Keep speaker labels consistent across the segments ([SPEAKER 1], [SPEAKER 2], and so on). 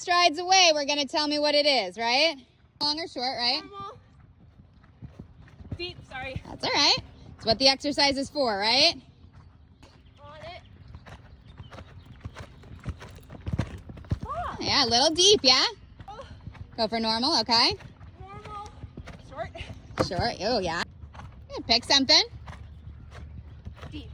[SPEAKER 1] Strides away, we're gonna tell me what it is, right? Long or short, right?
[SPEAKER 2] Normal. Deep, sorry.
[SPEAKER 1] That's all right. It's what the exercise is for, right?
[SPEAKER 2] On it.
[SPEAKER 1] Yeah, a little deep, yeah? Go for normal, okay?
[SPEAKER 2] Normal. Short.
[SPEAKER 1] Short, oh yeah. Pick something.
[SPEAKER 2] Deep.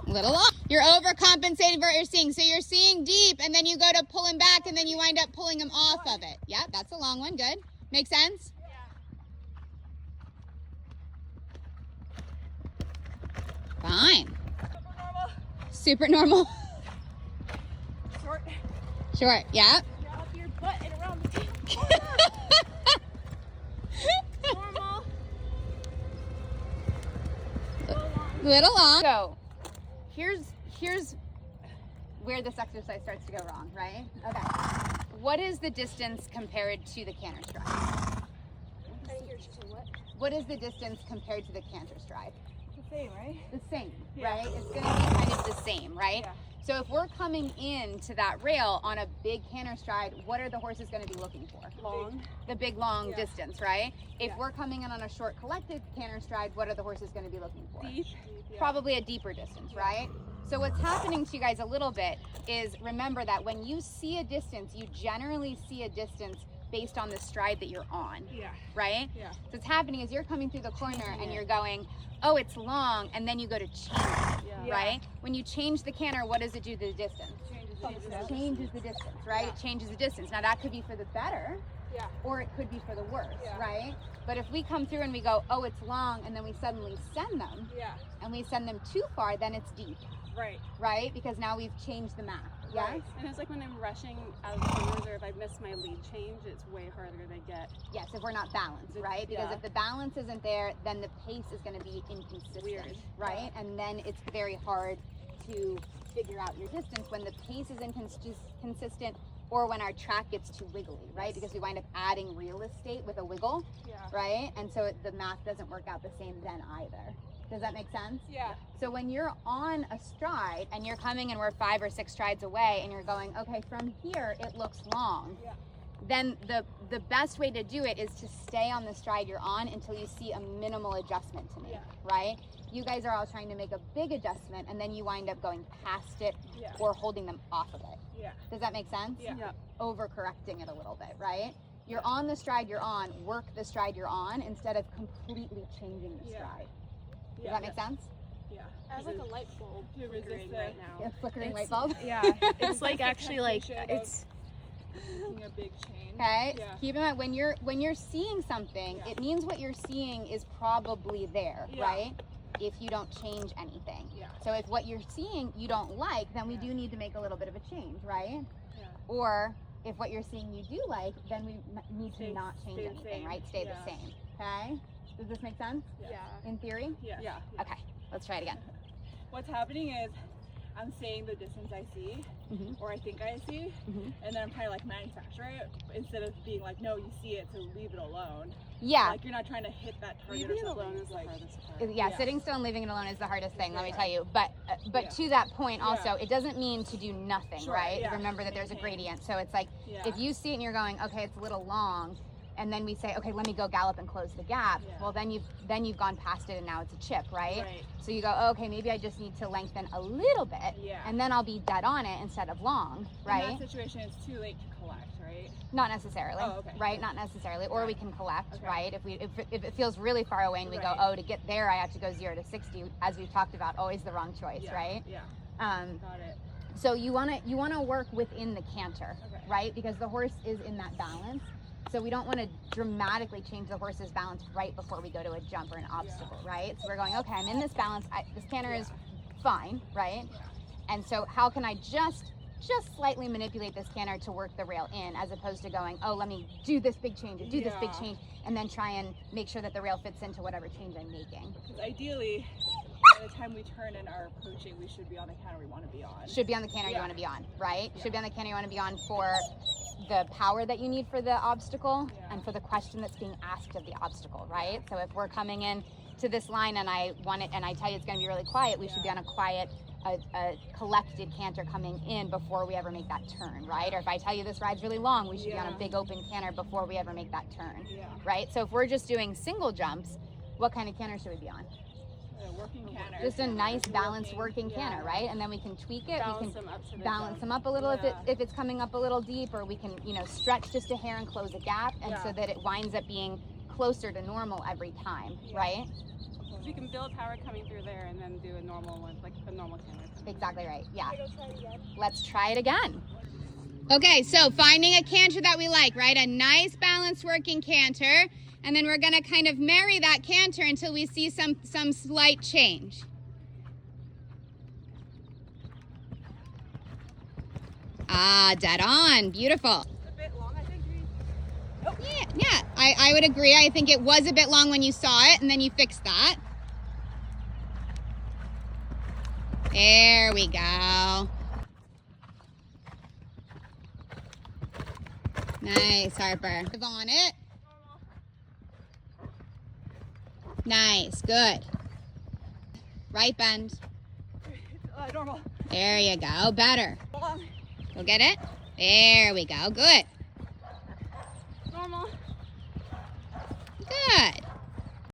[SPEAKER 1] Little long. You're overcompensating for what you're seeing. So you're seeing deep, and then you go to pull him back, and then you wind up pulling him off of it. Yeah, that's a long one. Good. Make sense?
[SPEAKER 2] Yeah.
[SPEAKER 1] Fine.
[SPEAKER 2] Super normal.
[SPEAKER 1] Super normal.
[SPEAKER 2] Short.
[SPEAKER 1] Short, yeah.
[SPEAKER 2] Drop your butt and around the tail. Normal.
[SPEAKER 1] Little long. So here's where this exercise starts to go wrong, right? Okay. What is the distance compared to the canter stride?
[SPEAKER 2] I think you're just what?
[SPEAKER 1] What is the distance compared to the canter stride?
[SPEAKER 2] The same, right?
[SPEAKER 1] The same,
[SPEAKER 2] Yeah.
[SPEAKER 1] right? It's going to be kind of the same, right?
[SPEAKER 2] Yeah.
[SPEAKER 1] So if we're coming into that rail on a big canter stride, what are the horses going to be looking for?
[SPEAKER 2] Long.
[SPEAKER 1] The big long
[SPEAKER 2] Yeah.
[SPEAKER 1] distance, right? If
[SPEAKER 2] Yeah.
[SPEAKER 1] we're coming in on a short collected canter stride, what are the horses going to be looking for?
[SPEAKER 2] Deep.
[SPEAKER 1] Probably a deeper distance, right? So what's happening to you guys a little bit is remember that when you see a distance, you generally see a distance based on the stride that you're on,
[SPEAKER 2] Yeah.
[SPEAKER 1] right?
[SPEAKER 2] Yeah.
[SPEAKER 1] So what's happening is you're coming through the corner and
[SPEAKER 2] it.
[SPEAKER 1] you're going, oh, it's long, and then you go to change it,
[SPEAKER 2] Yeah.
[SPEAKER 1] right? When you change the canter, what does it do to the distance?
[SPEAKER 2] Changes
[SPEAKER 1] It changes the distance, right? It changes the distance. Now that could be for the better,
[SPEAKER 2] Yeah.
[SPEAKER 1] or it could be for the worse,
[SPEAKER 2] Yeah.
[SPEAKER 1] right? But if we come through and we go, oh, it's long, and then we suddenly send them,
[SPEAKER 2] Yeah.
[SPEAKER 1] and we send them too far, then it's deep,
[SPEAKER 2] Right.
[SPEAKER 1] right? Because now we've changed the map, yes?
[SPEAKER 2] Right.
[SPEAKER 3] And it's like when I'm rushing out of the corners, or if I miss my lead change, it's way harder to get.
[SPEAKER 1] Yes, if we're not balanced, right? Because
[SPEAKER 3] Yeah.
[SPEAKER 1] if the balance isn't there, then the pace is going to be inconsistent,
[SPEAKER 3] Weird.
[SPEAKER 1] right? And then it's very hard to figure out your distance when the pace is inconsistent or when our track gets too wiggly, right? Because we wind up adding real estate with a wiggle,
[SPEAKER 2] Yeah.
[SPEAKER 1] right? And so the math doesn't work out the same then either. Does that make sense?
[SPEAKER 2] Yeah.
[SPEAKER 1] So when you're on a stride and you're coming and we're 5 or 6 strides away and you're going, okay, from here it looks long,
[SPEAKER 2] Yeah.
[SPEAKER 1] then the best way to do it is to stay on the stride you're on until you see a minimal adjustment to make,
[SPEAKER 2] Yeah.
[SPEAKER 1] right? You guys are all trying to make a big adjustment and then you wind up going past it
[SPEAKER 2] Yeah.
[SPEAKER 1] or holding them off of it.
[SPEAKER 2] Yeah.
[SPEAKER 1] Does that make sense?
[SPEAKER 2] Yeah.
[SPEAKER 1] Overcorrecting it a little bit, right? You're on the stride you're on, work the stride you're on instead of completely changing the
[SPEAKER 2] Yeah.
[SPEAKER 1] stride. Does
[SPEAKER 2] Yeah.
[SPEAKER 1] that make sense?
[SPEAKER 2] Yeah.
[SPEAKER 3] I have like a light bulb
[SPEAKER 2] To resist
[SPEAKER 3] flickering
[SPEAKER 2] the-
[SPEAKER 3] right now.
[SPEAKER 1] A flickering light
[SPEAKER 3] It's-
[SPEAKER 1] bulb?
[SPEAKER 3] Yeah, it's like actually like
[SPEAKER 2] temptation of-
[SPEAKER 3] it's.
[SPEAKER 2] Making a big change.
[SPEAKER 1] Okay.
[SPEAKER 2] Yeah.
[SPEAKER 1] Keep in mind when you're seeing something,
[SPEAKER 2] Yeah.
[SPEAKER 1] it means what you're seeing is probably there,
[SPEAKER 2] Yeah.
[SPEAKER 1] right? If you don't change anything.
[SPEAKER 2] Yeah.
[SPEAKER 1] So if what you're seeing you don't like, then we do need to make a little bit of a change, right?
[SPEAKER 2] Yeah.
[SPEAKER 1] Or if what you're seeing you do like, then we need to
[SPEAKER 2] Stay-
[SPEAKER 1] not change
[SPEAKER 2] stay the
[SPEAKER 1] anything,
[SPEAKER 2] same.
[SPEAKER 1] right? Stay
[SPEAKER 2] Yeah.
[SPEAKER 1] the same. Okay? Does this make sense?
[SPEAKER 2] Yeah.
[SPEAKER 1] In theory?
[SPEAKER 2] Yeah.
[SPEAKER 3] Yeah.
[SPEAKER 1] Okay. Let's try it again.
[SPEAKER 2] What's happening is I'm saying the distance I see
[SPEAKER 1] Mhm.
[SPEAKER 2] or I think I see,
[SPEAKER 1] Mhm.
[SPEAKER 2] and then I'm trying to like manufacture it instead of being like, no, you see it, so leave it alone.
[SPEAKER 1] Yeah.
[SPEAKER 2] Like you're not trying to hit that target.
[SPEAKER 3] Leaving
[SPEAKER 2] or
[SPEAKER 3] it
[SPEAKER 2] something.
[SPEAKER 3] alone is
[SPEAKER 2] It's
[SPEAKER 3] the
[SPEAKER 2] like,
[SPEAKER 3] hardest part.
[SPEAKER 1] Yeah,
[SPEAKER 2] Yeah.
[SPEAKER 1] sitting still and leaving it alone is the hardest thing, let me
[SPEAKER 2] Yeah.
[SPEAKER 1] tell you. But
[SPEAKER 2] Yeah.
[SPEAKER 1] to that point
[SPEAKER 2] Yeah.
[SPEAKER 1] also, it doesn't mean to do nothing,
[SPEAKER 2] Sure,
[SPEAKER 1] right?
[SPEAKER 2] yeah.
[SPEAKER 1] Remember that there's a
[SPEAKER 2] Maintain.
[SPEAKER 1] gradient. So it's like
[SPEAKER 2] Yeah.
[SPEAKER 1] if you see it and you're going, okay, it's a little long, and then we say, okay, let me go gallop and close the gap.
[SPEAKER 2] Yeah.
[SPEAKER 1] Well, then you've gone past it and now it's a chip, right?
[SPEAKER 2] Right.
[SPEAKER 1] So you go, oh, okay, maybe I just need to lengthen a little bit,
[SPEAKER 2] Yeah.
[SPEAKER 1] and then I'll be dead on it instead of long,
[SPEAKER 2] In
[SPEAKER 1] right?
[SPEAKER 2] that situation, it's too late to collect, right?
[SPEAKER 1] Not necessarily,
[SPEAKER 2] Oh, okay.
[SPEAKER 1] right? Not necessarily. Or we can collect,
[SPEAKER 2] Okay.
[SPEAKER 1] right? If it feels really far away and we
[SPEAKER 2] Right.
[SPEAKER 1] go, oh, to get there I have to go 0 to 60, as we've talked about, always the wrong choice,
[SPEAKER 2] Yeah.
[SPEAKER 1] right?
[SPEAKER 2] Yeah. Got it.
[SPEAKER 1] So you wanna work within the canter,
[SPEAKER 2] Okay.
[SPEAKER 1] right? Because the horse is in that balance. So we don't want to dramatically change the horse's balance right before we go to a jump or an obstacle, right? So we're going, okay, I'm in this balance. This canter is fine, right?
[SPEAKER 2] Yeah.
[SPEAKER 1] And so how can I just slightly manipulate this canter to work the rail in, as opposed to going, oh, let me do this big change or do this big
[SPEAKER 2] Yeah.
[SPEAKER 1] change, and then try and make sure that the rail fits into whatever change I'm making.
[SPEAKER 2] Because ideally, by the time we turn and are approaching, we should be on the counter we want to be on.
[SPEAKER 1] Should be on the canter you
[SPEAKER 2] Yeah.
[SPEAKER 1] want to be on, right?
[SPEAKER 2] Yeah.
[SPEAKER 1] Should be on the canter you want to be on for the power that you need for the obstacle
[SPEAKER 2] Yeah.
[SPEAKER 1] and for the question that's being asked of the obstacle, right? So if we're coming in to this line and I want it and I tell you it's going to be really quiet, we should be on a quiet a collected canter coming in before we ever make that turn, right? Or if I tell you this ride's really long, we should be on a big open canter before we ever make that turn, right? So if we're just doing single jumps, what kind of canter should we be on?
[SPEAKER 2] Working canter.
[SPEAKER 1] Just a nice balanced working canter, right? And then we can tweak it.
[SPEAKER 3] Balance
[SPEAKER 1] We
[SPEAKER 3] them up to
[SPEAKER 1] can
[SPEAKER 3] the
[SPEAKER 1] balance
[SPEAKER 3] jump.
[SPEAKER 1] them up a little if it's coming up a little deep, or we can, you know, stretch just a hair and close a gap, and so that it winds up being closer to normal every time, right?
[SPEAKER 3] So you can build power coming through there and then do a normal one, like a normal canter.
[SPEAKER 1] Exactly right. Yeah. Let's try it again. Okay, so finding a canter that we like, right? A nice balanced working canter, and then we're gonna kind of marry that canter until we see some slight change. Ah, dead on. Beautiful.
[SPEAKER 2] It's a bit long, I think.
[SPEAKER 1] Yeah, I would agree. I think it was a bit long when you saw it, and then you fixed that. There we go. Nice, Harper. Move on it. Nice, good. Right bend.
[SPEAKER 2] Normal.
[SPEAKER 1] There you go. Better.
[SPEAKER 2] Long.
[SPEAKER 1] Go get it. There we go. Good.
[SPEAKER 3] Normal.
[SPEAKER 1] Good.